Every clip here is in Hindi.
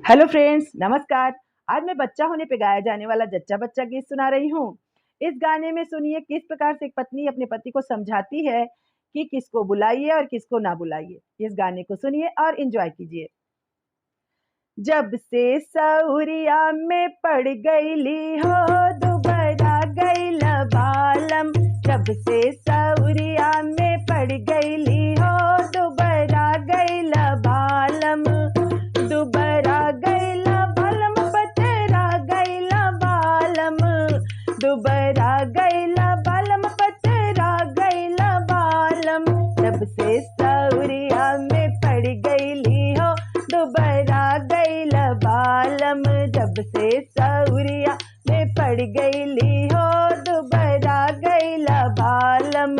हेलो फ्रेंड्स, नमस्कार। आज मैं बच्चा होने पे गाया जाने वाला जच्चा बच्चा गीत सुना रही हूँ। इस गाने में सुनिए किस प्रकार से एक पत्नी अपने पति को समझाती है कि किसको बुलाइए और किसको ना बुलाइए। इस गाने को सुनिए और एंजॉय कीजिए। जब से सौरिया में पड़ गईली हो, दुबरा गईल बालम। जब से सौरिया में पड़ गईली हो, दुबरा गईल बालम। दुबरा गईल बालम, पतरा गईल बालम। दुबरा गईल बालम, पतरा गईल बालम। जब से सौरिया में पड़ गईली हो, दुबरा गईल बालम। जब से सौरिया में पड़ गईली हो, दुबरा गईल बालम।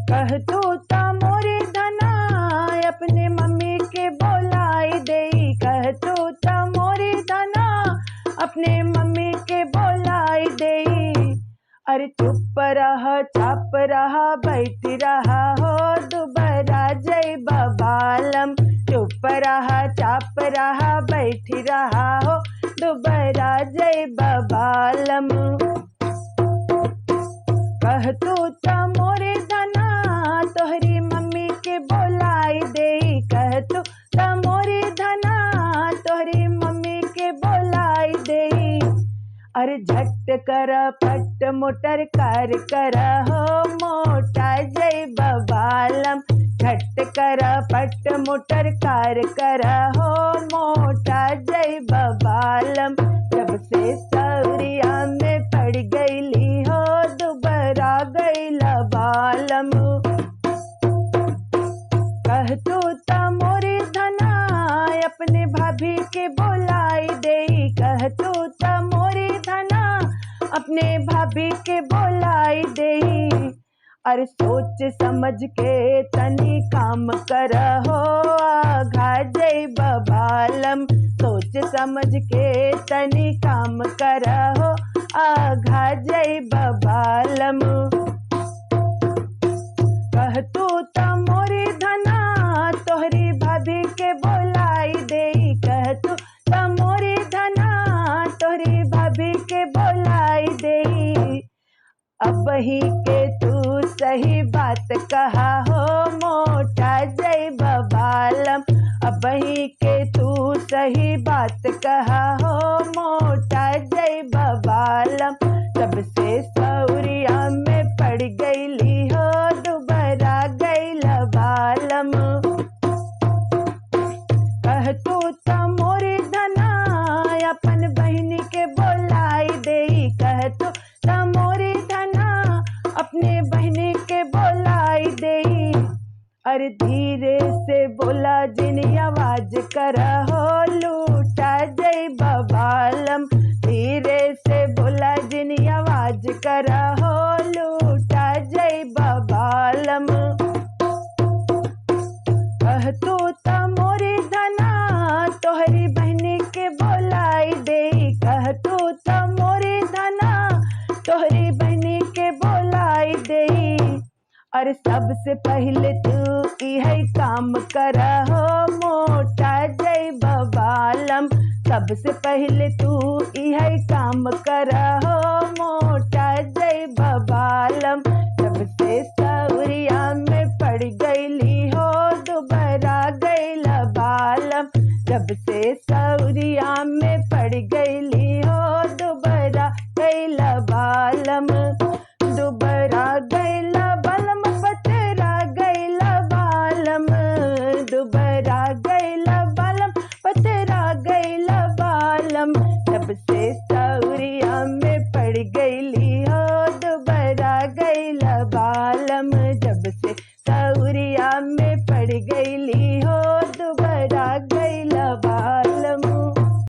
कह तू ता मोरे धना, अपने मम्मी के बोलाई देई। कह तू ता मोरे धना, अपने मम्मी के बोलाई देई। अरे चुप रहा, चाप रहा, बैठ रहा हो, दुबरा जइबा बालम। चुप रहा, चाप रहा, बैठ रहा हो, दुबरा जइबा बालम। कह तू ता मोरे धना, तोहरी मम्मी के बोलाई देई। कह तू ता मोरे धना, तोहरी मम्मी के बोलाई देई। अरे झट कर पट मोटर कार कर हो, मोटा जइबा बालम। झट कर पट मोटर कार कर हो, मोटा जइबा बालम। जब से सौरिया में पड़ गईली हो, दुबरा गईल बालम। कह तू ता मोरे धना, अपने भाभी के बोलाई देई। कह तू ता मोरे धना, अपने भाभी के बोलाई देई। अरे सोच समझ के तनी काम कर हो, आघा जइबा बालम। सोच समझ के तनी काम कर हो, आघा जइबा बालम। कह तू ता मोरे धना, तोहरी भाभी के बोलाई देई। कह तू ता मोरे धना, तोहरी भाभी के बोलाई देई। अब ही के तू सही बात कहा हो, मोटा जइबा बालम। अब ही के तू सही बात कहा हो, मोटा जइबा बालम। तब से सौरिया में पड़ गईली हो, दुबरा गईल बालम। कह तू ता मोरे धना, अपन बहिनी के बोलाई देई। कह तू ता मोरे धना, अपने बहिनी के बोलाई देई। अरे धीरे से बोला जिनी आवाज कर हो, लूटा जइबा बालम। धीरे से बोला जिनी आवाज कर हो, लूटा जइबा बालम। कह तू ता मोरे धना, तोहरी बहनी के बोलाई देई। कह तू ता मोरे धना, तोहरी बहनी के बोलाई देई। अरे सबसे पहले तू इहे काम कर हो, मोटा जइबा बालम। सबसे पहले तू इहे काम कर हो, मोटा जइबा बालम। जब से सौरिया में पड़ गईली हो, दुबरा गईल बालम। जब से सौरिया में पड़ गईली हो,